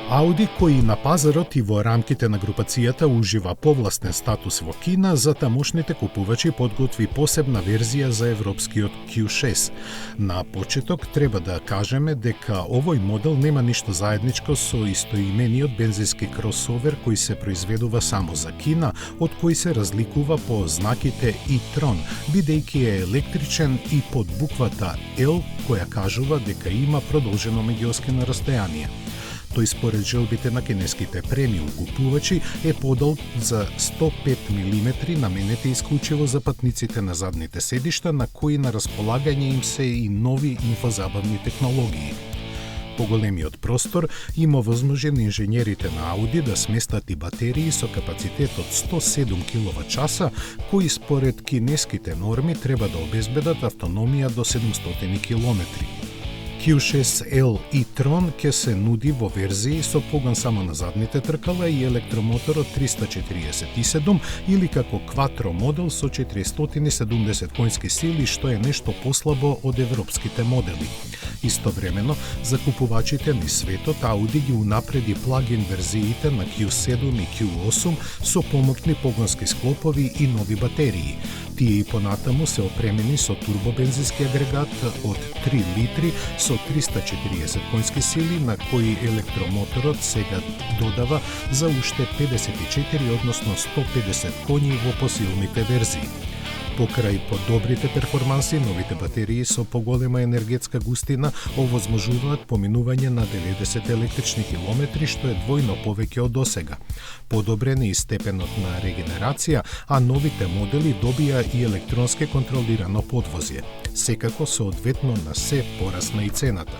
Ауди, кој на пазарот и во рамките на групацијата ужива повластен статус во Кина, за тамошните купувачи подготви посебна верзија за европскиот Q6. На почеток треба да кажеме дека овој модел нема ништо заедничко со истоимениот бензински кросовер кој се произведува само за Кина, од кој се разликува по знаките e-tron, бидејќи е електричен и под буквата L која кажува дека има продолжено меѓуоскино растојание. Тој според желбите на кинеските премиум купувачи е подолг за 105 мм, наменети исклучиво за патниците на задните седишта, на кои на располагање им се и нови инфозабавни технологии. Поголемиот простор има возможен инженерите на Ауди да сместат и батерии со капацитет од 107 кВч, кои според кинеските норми треба да обезбедат автономија до 700 км. Q6L e-tron ќе се нуди во верзии со погон само на задните тркала и електромотор од 347 или како кватро модел со 470 конски сили, што е нешто послабо од европските модели. Истовремено, за купувачите низ светот, Ауди ги унапреди плагин верзиите на Q7 и Q8 со помокни погонски склопови и нови батерии. Тие и понатаму се опремени со турбобензински агрегат од 3 литри со 340 конски сили, на кои електромоторот сега додава за уште 54, односно 150 коњи во посилните верзии. Покрај подобрите перформанси, новите батерии со поголема енергетска густина овозможуваат поминување на 90 електрични километри, што е двојно повеќе од досега. Подобрен е и степенот на регенерација, а новите модели добија и електронски контролирано подвозје. Секако соодветно на се порасна и цената.